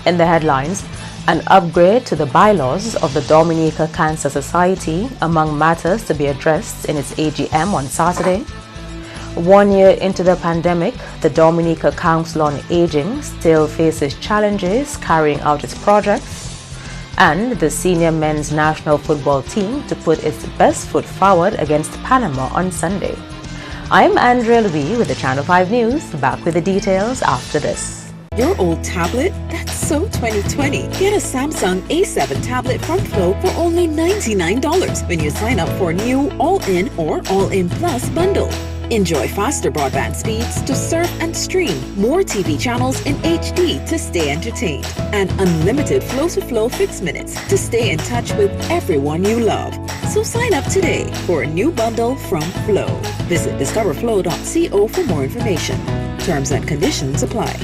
In the headlines, an upgrade to the bylaws of the Dominica Cancer Society among matters to be addressed in its AGM on Saturday. 1 year into the pandemic, the Dominica Council on Aging still faces challenges carrying out its projects, and the senior men's national football team to put its best foot forward against Panama on Sunday. I'm Andrea Louis with the Channel 5 News, back with the details after this. Your old tablet? That's so 2020. Get a Samsung A7 tablet from Flow for only $99 when you sign up for new All-In or All-In Plus bundle. Enjoy faster broadband speeds to surf and stream, more TV channels in HD to stay entertained, and unlimited flow-to-flow fixed minutes to stay in touch with everyone you love. So sign up today for a new bundle from Flow. Visit discoverflow.co for more information. Terms and conditions apply.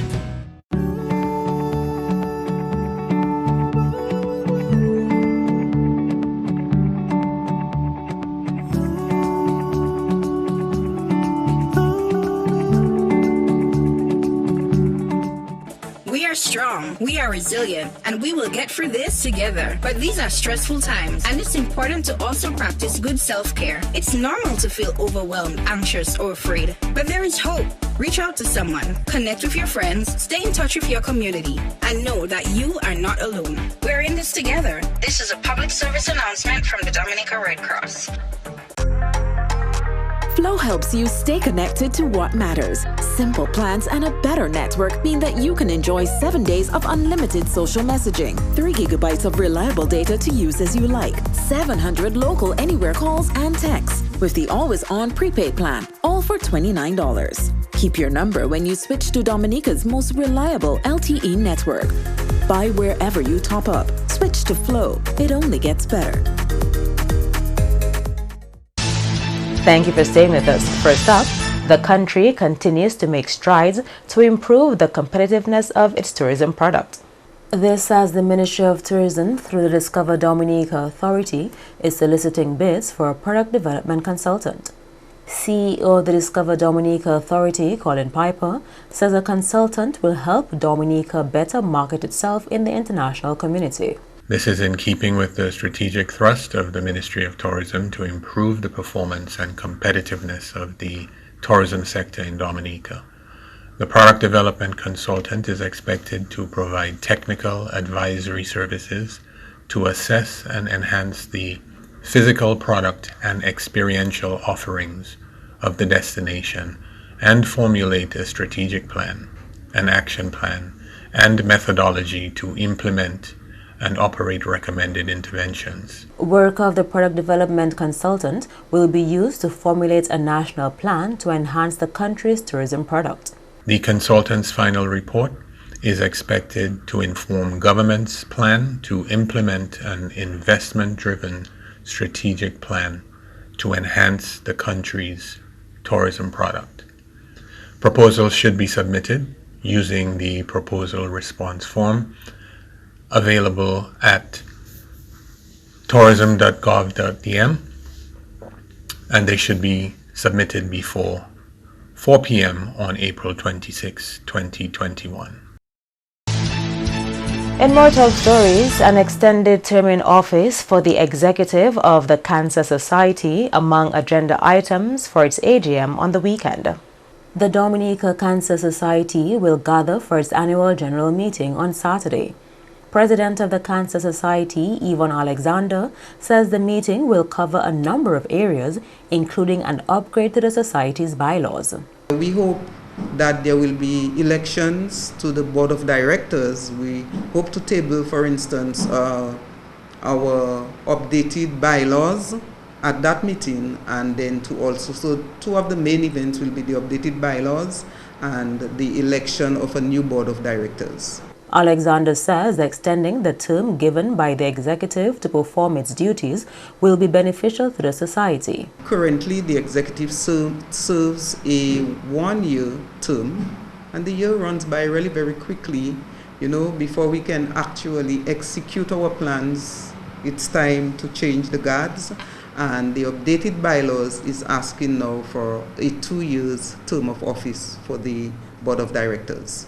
We are strong, we are resilient, and we will get through this together. But these are stressful times, and it's important to also practice good self-care. It's normal to feel overwhelmed, anxious, or afraid, but there is hope. Reach out to someone, connect with your friends, stay in touch with your community, and know that you are not alone. We're in this together. This is a public service announcement from the Dominica Red Cross. Flow helps you stay connected to what matters. Simple plans and a better network mean that you can enjoy 7 days of unlimited social messaging, 3 gigabytes of reliable data to use as you like, 700 local anywhere calls and texts, with the always-on prepaid plan, all for $29. Keep your number when you switch to Dominica's most reliable LTE network. Buy wherever you top up. Switch to Flow. It only gets better. Thank you for staying with us. First up, the country continues to make strides to improve the competitiveness of its tourism product. This as the Ministry of Tourism, through the Discover Dominica Authority, is soliciting bids for a product development consultant. CEO of the Discover Dominica Authority, Colin Piper, says a consultant will help Dominica better market itself in the international community. This is in keeping with the strategic thrust of the Ministry of Tourism to improve the performance and competitiveness of the tourism sector in Dominica. The product development consultant is expected to provide technical advisory services to assess and enhance the physical product and experiential offerings of the destination and formulate a strategic plan, an action plan, and methodology to implement and operate recommended interventions. Work of the product development consultant will be used to formulate a national plan to enhance the country's tourism product. The consultant's final report is expected to inform government's plan to implement an investment-driven strategic plan to enhance the country's tourism product. Proposals should be submitted using the proposal response form available at tourism.gov.dm, and they should be submitted before 4 p.m. on April 26, 2021. In more top stories, an extended term in office for the executive of the Cancer Society among agenda items for its AGM on the weekend. The Dominica Cancer Society will gather for its annual general meeting on Saturday. President of the Cancer Society, Yvonne Alexander, says the meeting will cover a number of areas, including an upgrade to the Society's bylaws. We hope that there will be elections to the Board of Directors. We hope to table, for instance, our updated bylaws at that meeting, and then so 2 of the main events will be the updated bylaws and the election of a new Board of Directors. Alexander says extending the term given by the executive to perform its duties will be beneficial to the society. Currently, the executive serves a 1-year term, and the year runs by really very quickly. You know, before we can actually execute our plans, it's time to change the guards, and the updated bylaws is asking now for a 2 years term of office for the Board of Directors.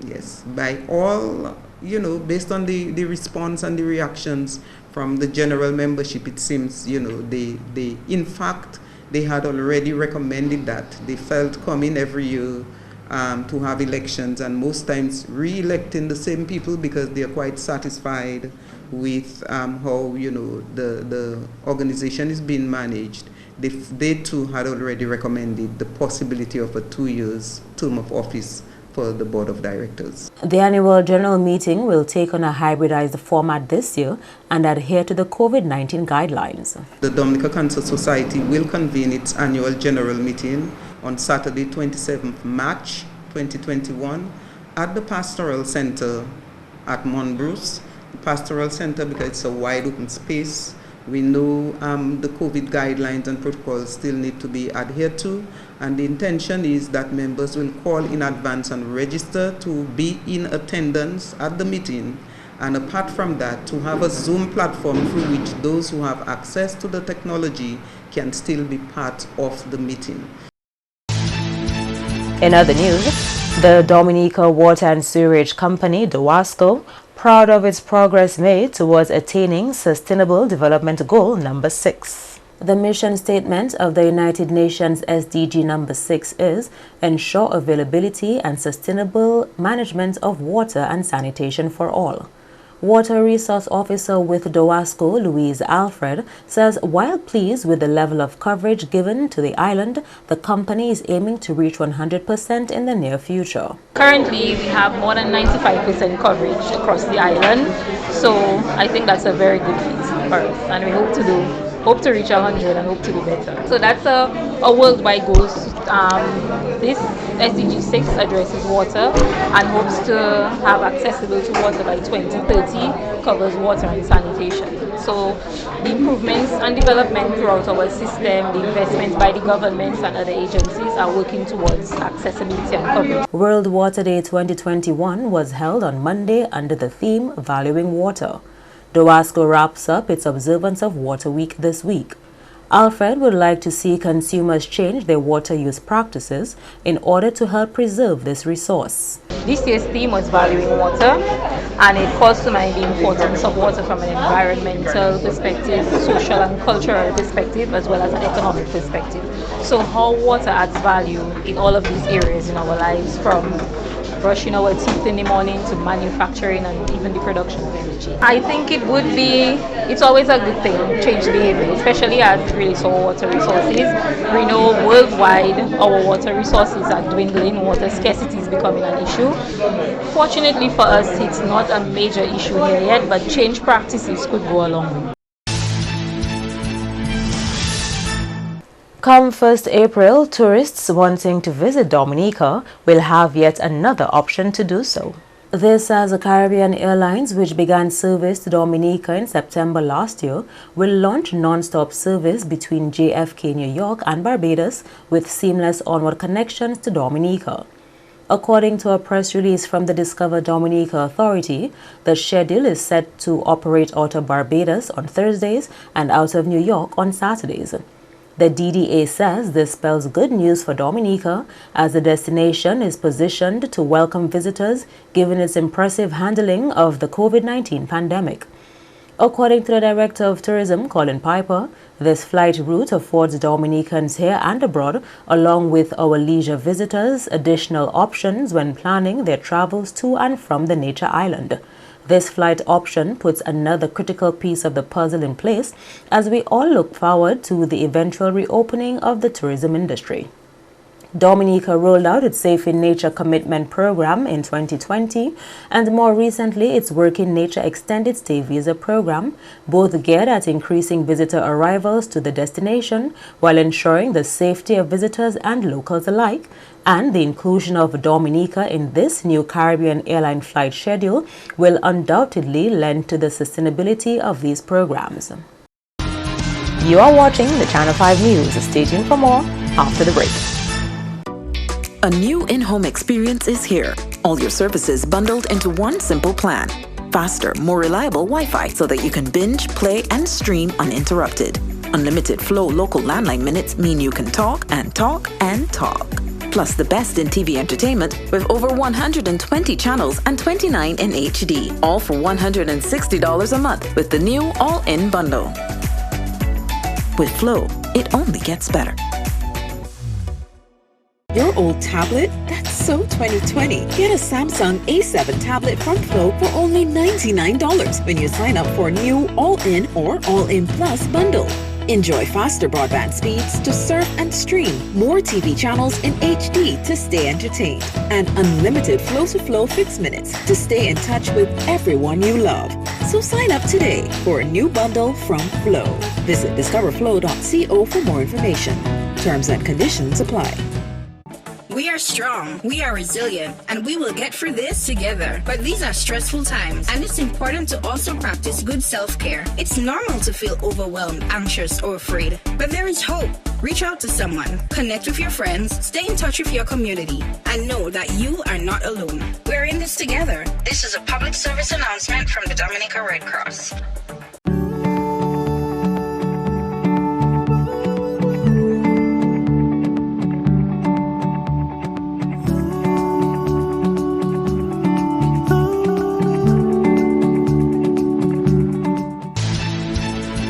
Yes, by all, based on the response and the reactions from the general membership, it seems, they in fact, they had already recommended that. They felt coming every year to have elections, and most times re-electing the same people because they are quite satisfied with how, the organization is being managed. They too had already recommended the possibility of a 2 years term of office for the board of directors. The annual general meeting will take on a hybridized format this year and adhere to the COVID-19 guidelines. The Dominica Cancer Society will convene its annual general meeting on Saturday, 27th March 2021 at the Pastoral Center at Monbruce. The Pastoral Center, because it's a wide open space. We know the COVID guidelines and protocols still need to be adhered to, and the intention is that members will call in advance and register to be in attendance at the meeting, and apart from that, to have a Zoom platform through which those who have access to the technology can still be part of the meeting. In other news, the Dominica Water and Sewerage Company, DOWASCO, proud of its progress made towards attaining Sustainable Development Goal number 6. The mission statement of the United Nations SDG number 6 is ensure availability and sustainable management of water and sanitation for all. Water Resource Officer with DOWASCO, Louise Alfred, says while pleased with the level of coverage given to the island, the company is aiming to reach 100% in the near future. Currently, we have more than 95% coverage across the island, so I think that's a very good feat for us, and we hope to reach 100 and hope to do better. So that's a worldwide goal. This SDG 6 addresses water and hopes to have accessible to water by 2030, covers water and sanitation. So the improvements and development throughout our system, the investments by the governments and other agencies are working towards accessibility and coverage. World Water Day 2021 was held on Monday under the theme Valuing Water. DOWASCO wraps up its observance of Water Week this week. Alfred would like to see consumers change their water use practices in order to help preserve this resource. This year's theme was Valuing Water, and it calls to mind the importance of water from an environmental perspective, social and cultural perspective, as well as an economic perspective. So how water adds value in all of these areas in our lives, from brushing our teeth in the morning to manufacturing and even the production of energy. I think it's always a good thing, change behavior, especially as it relates to our water resources. We know worldwide our water resources are dwindling, water scarcity is becoming an issue. Fortunately for us, it's not a major issue here yet, but change practices could go a long way. Come 1st April, tourists wanting to visit Dominica will have yet another option to do so. This as Caribbean Airlines, which began service to Dominica in September last year, will launch non-stop service between JFK, New York and Barbados with seamless onward connections to Dominica. According to a press release from the Discover Dominica Authority, the schedule is set to operate out of Barbados on Thursdays and out of New York on Saturdays. The DDA says this spells good news for Dominica as the destination is positioned to welcome visitors given its impressive handling of the COVID-19 pandemic. According to the Director of Tourism, Colin Piper, this flight route affords Dominicans here and abroad, along with our leisure visitors, additional options when planning their travels to and from the nature island. This flight option puts another critical piece of the puzzle in place as we all look forward to the eventual reopening of the tourism industry. Dominica rolled out its Safe in Nature Commitment program in 2020 and more recently its Work in Nature Extended Stay Visa program, both geared at increasing visitor arrivals to the destination while ensuring the safety of visitors and locals alike, and the inclusion of Dominica in this new Caribbean airline flight schedule will undoubtedly lend to the sustainability of these programs. You are watching the Channel 5 News. Stay tuned for more after the break. A new in-home experience is here. All your services bundled into one simple plan. Faster, more reliable Wi-Fi so that you can binge, play, and stream uninterrupted. Unlimited flow local landline minutes mean you can talk and talk and talk. plus the best in TV entertainment with over 120 channels and 29 in HD, all for $160 a month with the new all-in bundle. With Flow, it only gets better. Your old tablet? That's so 2020. Get a Samsung A7 tablet from Flow for only $99 when you sign up for a new all-in or all-in plus bundle. Enjoy faster broadband speeds to surf and stream, more TV channels in HD to stay entertained, and unlimited flow-to-flow fixed minutes to stay in touch with everyone you love. So sign up today for a new bundle from Flow. Visit discoverflow.co for more information. Terms and conditions apply. We are strong, we are resilient, and we will get through this together. But these are stressful times, and it's important to also practice good self-care. It's normal to feel overwhelmed, anxious, or afraid. But there is hope. Reach out to someone, connect with your friends, stay in touch with your community, and know that you are not alone. We're in this together. This is a public service announcement from the Dominica Red Cross.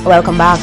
Welcome back.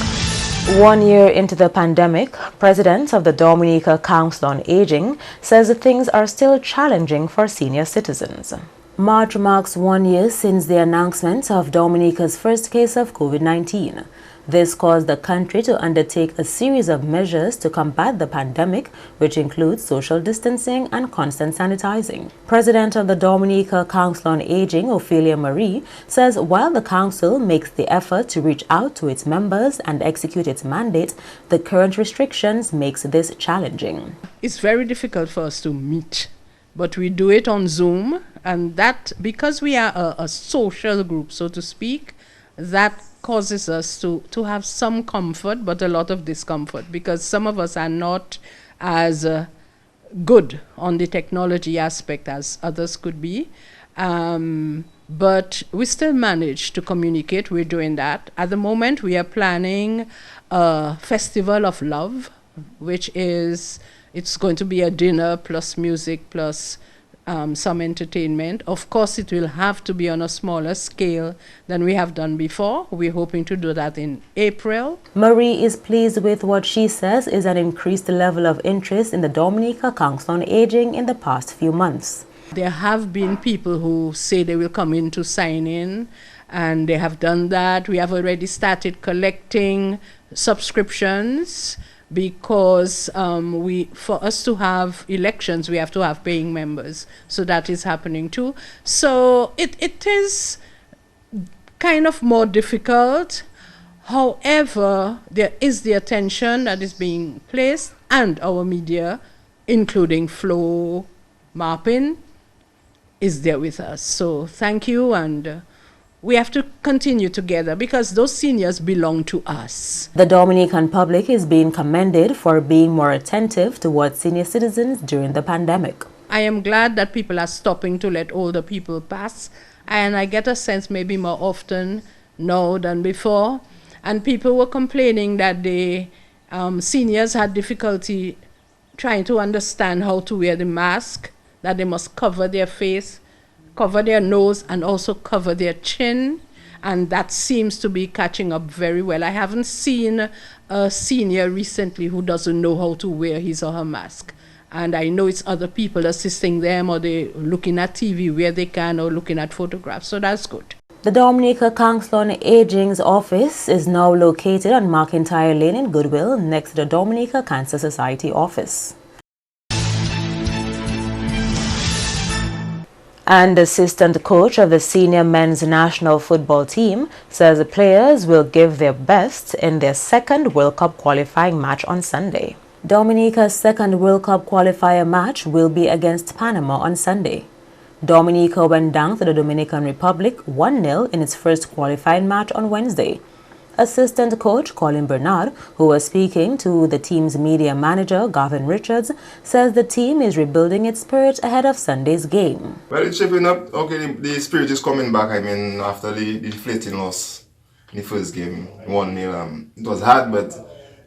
1 year into the pandemic, President of the Dominica Council on Aging says things are still challenging for senior citizens. March marks 1 year since the announcement of Dominica's first case of COVID-19. This caused the country to undertake a series of measures to combat the pandemic, which includes social distancing and constant sanitizing. President of the Dominica Council on Aging, Ophelia Marie, says while the council makes the effort to reach out to its members and execute its mandate, the current restrictions makes this challenging. It's very difficult for us to meet, but we do it on Zoom, and that, because we are a social group, so to speak, that causes us to have some comfort, but a lot of discomfort, because some of us are not as good on the technology aspect as others could be. But we still manage to communicate. We're doing that. At the moment, we are planning a Festival of Love, which is, it's going to be a dinner plus music plus some entertainment. Of course, it will have to be on a smaller scale than we have done before. We're hoping to do that in April. Marie is pleased with what she says is an increased level of interest in the Dominica Council on Aging in the past few months. There have been people who say they will come in to sign in, and they have done that. We have already started collecting subscriptions, because for us to have elections, we have to have paying members. So that is happening too. So it is kind of more difficult. However, there is the attention that is being placed, and our media, including Flow, Marpin, is there with us. So thank you, and we have to continue together because those seniors belong to us. The Dominican public is being commended for being more attentive towards senior citizens during the pandemic. I am glad that people are stopping to let older people pass, and I get a sense maybe more often now than before. And people were complaining that the seniors had difficulty trying to understand how to wear the mask, that they must cover their face, cover their nose, and also cover their chin, and that seems to be catching up very well. I haven't seen a senior recently who doesn't know how to wear his or her mask, and I know it's other people assisting them, or they looking at TV where they can, or looking at photographs, so that's good. The Dominica Council on Aging's office is now located on McIntyre Lane in Goodwill, next to the Dominica Cancer Society office. And assistant coach of the senior men's national football team says the players will give their best in their second World Cup qualifying match on Sunday. Dominica's second World Cup qualifier match will be against Panama on Sunday. Dominica went down to the Dominican Republic 1-0 in its first qualifying match on Wednesday. Assistant coach Colin Bernard, who was speaking to the team's media manager Gavin Richards, says the team is rebuilding its spirit ahead of Sunday's game. Well, it's shaping up. Okay, the spirit is coming back. I mean, after the deflating loss in the first game, 1-0. It was hard, but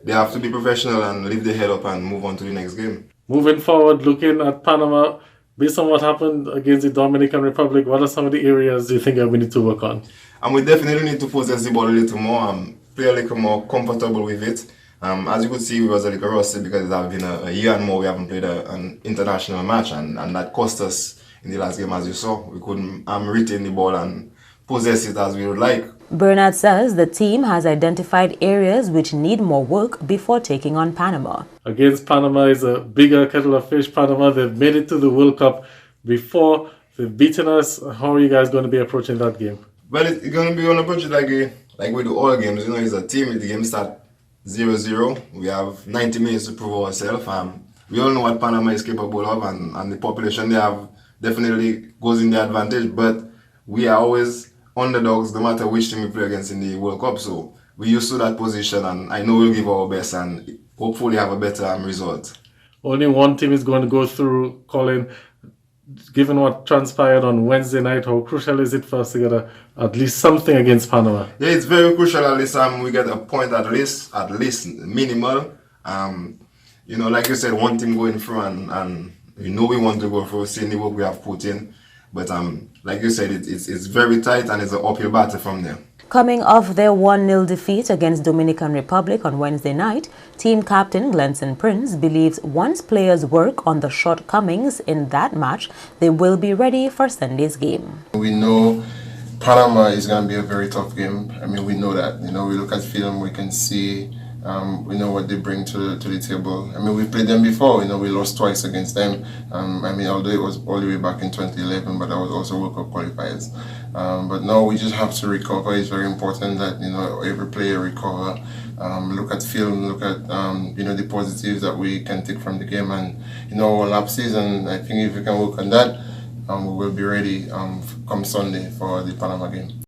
they have to be professional and lift their head up and move on to the next game. Moving forward, looking at Panama, based on what happened against the Dominican Republic, what are some of the areas you think that we need to work on? And we definitely need to possess the ball a little more, play a little more comfortable with it. As you could see, we was a little rusty because it has been a year and more we haven't played an international match, and that cost us in the last game, as you saw. We couldn't retain the ball and possess it as we would like. Bernard says the team has identified areas which need more work before taking on Panama. Against Panama is a bigger kettle of fish. Panama, they've made it to the World Cup before. They've beaten us. How are you guys going to be approaching that game? Well, it's going to be on approach like we do all games. You know, it's a team. The game start 0-0. We have 90 minutes to prove ourselves. We all know what Panama is capable of, and the population they have definitely goes in their advantage. But we are always underdogs no matter which team we play against in the World Cup. So we're used to that position, and I know we'll give our best and hopefully have a better result. Only one team is going to go through, Colin. Given what transpired on Wednesday night, how crucial is it for us to get at least something against Panama? Yeah, it's very crucial. At least we get a point at least minimal. You know, like you said, one team going through, and you know we want to go through, seeing the work we have put in. But like you said, it's very tight, and it's an uphill battle from there. Coming off their 1-0 defeat against Dominican Republic on Wednesday night, team captain Glenson Prince believes once players work on the shortcomings in that match, they will be ready for Sunday's game. We know Panama is going to be a very tough game. I mean, we know that. You know, we look at film, we can see, we know what they bring to the table. I mean, we've played them before. You know, we lost twice against them. I mean, although it was all the way back in 2011, but that was also World Cup qualifiers. But now we just have to recover. It's very important that, you know, every player recover. Look at film, look at, you know, the positives that we can take from the game, and, you know, our lapses. And I think if we can work on that, we will be ready come Sunday for the Panama game.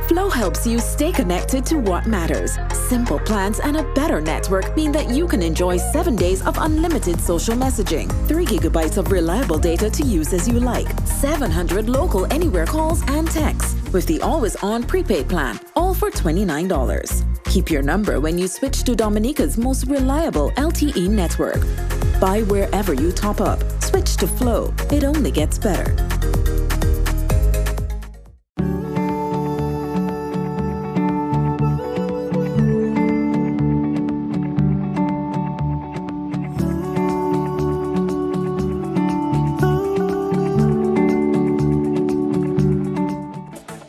Flow helps you stay connected to what matters. Simple plans and a better network mean that you can enjoy 7 days of unlimited social messaging, 3 gigabytes of reliable data to use as you like, 700 local anywhere calls and texts, with the always-on prepaid plan, all for $29. Keep your number when you switch to Dominica's most reliable LTE network. Buy wherever you top up. Switch to Flow. It only gets better.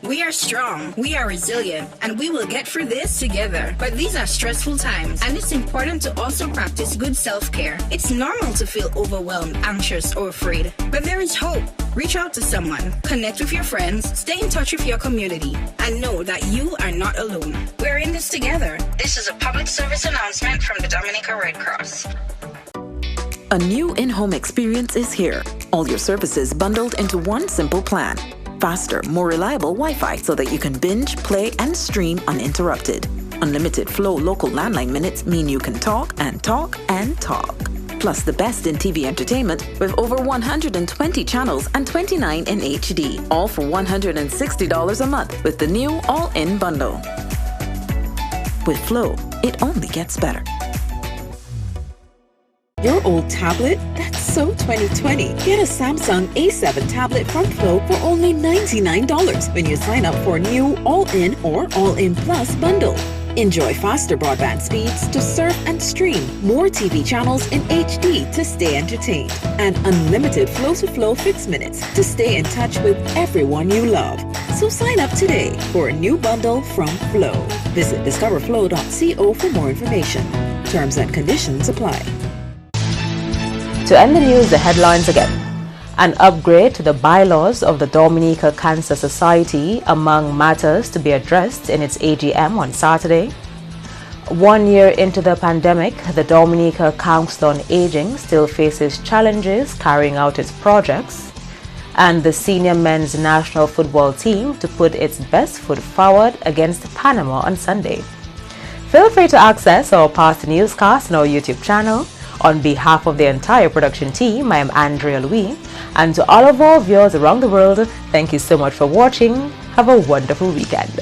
We are strong, we are resilient, and we will get through this together. But these are stressful times, and it's important to also practice good self-care. It's normal to feel overwhelmed, anxious, or afraid, but there is hope. Reach out to someone, connect with your friends, stay in touch with your community, and know that you are not alone. We're in this together. This is a public service announcement from the Dominica Red Cross. A new in-home experience is here. All your services bundled into one simple plan. Faster, more reliable Wi-Fi so that you can binge, play, and stream uninterrupted. Unlimited Flow local landline minutes mean you can talk and talk and talk. Plus the best in TV entertainment with over 120 channels and 29 in HD, all for $160 a month with the new all-in bundle. With Flow, it only gets better. Your old tablet? That's so 2020. Get a Samsung A7 tablet from Flow for only $99 when you sign up for a new all-in or all-in plus bundle. Enjoy faster broadband speeds to surf and stream, more TV channels in HD to stay entertained, and unlimited flow-to-flow fixed minutes to stay in touch with everyone you love. So sign up today for a new bundle from Flow. Visit discoverflow.co for more information. Terms and conditions apply. To end the news, the headlines again. An upgrade to the bylaws of the Dominica Cancer Society among matters to be addressed in its AGM on Saturday. 1 year into the pandemic, the Dominica Council on Aging still faces challenges carrying out its projects. And the senior men's national football team to put its best foot forward against Panama on Sunday. Feel free to access our past newscasts on our YouTube channel. On behalf of the entire production team, I am Andrea Louis, and to all of our viewers around the world, thank you so much for watching. Have a wonderful weekend.